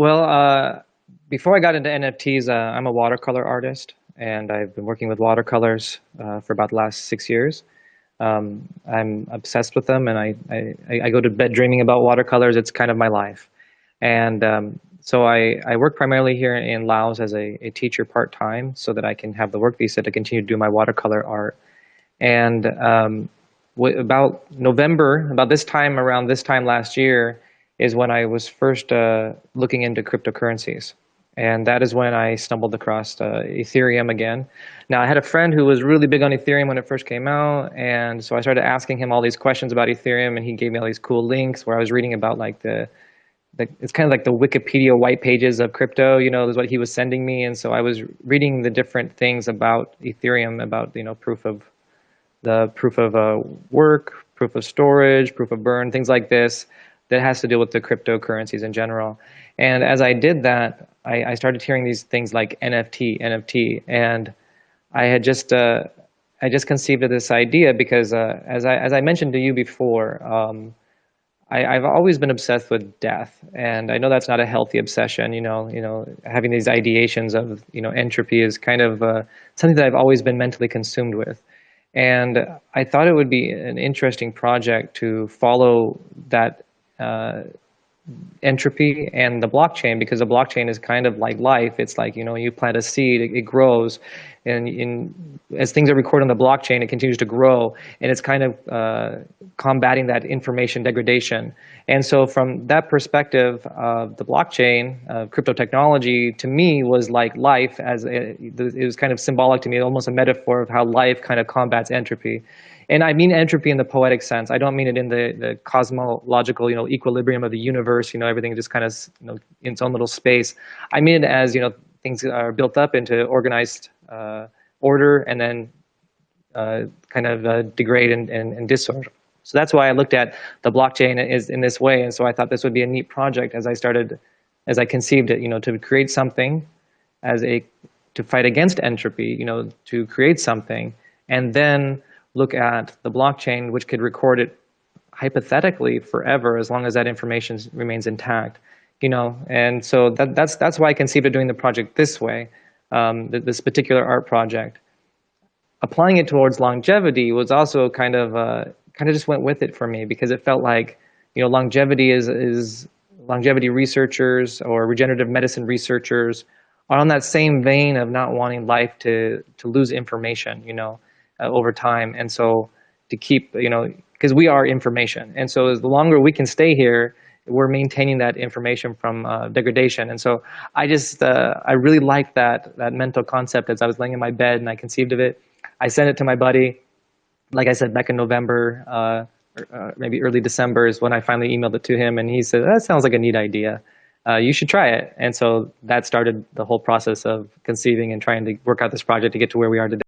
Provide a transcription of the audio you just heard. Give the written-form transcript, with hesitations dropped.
Well, before I got into NFTs, I'm a watercolor artist, and I've been working with watercolors for about the last 6 years. I'm obsessed with them, and I go to bed dreaming about watercolors. It's kind of my life. And so I work primarily here in Laos as a teacher part-time so that I can have the work visa to continue to do my watercolor art. And about November, about this time, around this time last year, is when I was first looking into cryptocurrencies. And that is when I stumbled across Ethereum again. Now, I had a friend who was really big on Ethereum when it first came out. And so I started asking him all these questions about Ethereum, and he gave me all these cool links where I was reading about like it's kind of like the Wikipedia white pages of crypto, is what he was sending me. And so I was reading the different things about Ethereum, about, proof of work, proof of storage, proof of burn, things like this that has to deal with the cryptocurrencies in general. And as I did that, I started hearing these things like NFT, and I just conceived of this idea because as I mentioned to you before, I've always been obsessed with death, and I know that's not a healthy obsession. Having these ideations of entropy is kind of something that I've always been mentally consumed with. And I thought it would be an interesting project to follow that entropy and the blockchain, because the blockchain is kind of like life. It's like, you plant a seed, it grows, and as things are recorded on the blockchain, it continues to grow, and it's kind of combating that information degradation. And so from that perspective, the blockchain, crypto technology, to me was like life, it was kind of symbolic to me, almost a metaphor of how life kind of combats entropy. And I mean entropy in the poetic sense. I don't mean it in the cosmological, equilibrium of the universe, everything just kind of, in its own little space. I mean it as, things are built up into organized order and then kind of degrade and disorder. So that's why I looked at the blockchain is in this way. And so I thought this would be a neat project as I conceived it, to create something to fight against entropy, to create something, and then look at the blockchain, which could record it hypothetically forever as long as that information remains intact, And so that's why I conceived of doing the project this way, this particular art project. Applying it towards longevity was also kind of just went with it for me, because it felt like, longevity is longevity researchers or regenerative medicine researchers are on that same vein of not wanting life to lose information, over time. And so to keep, because we are information. And so as the longer we can stay here, we're maintaining that information from degradation. And so I really liked that mental concept as I was laying in my bed and I conceived of it. I sent it to my buddy, like I said, back in November, maybe early December is when I finally emailed it to him. And he said, that sounds like a neat idea. You should try it. And so that started the whole process of conceiving and trying to work out this project to get to where we are today.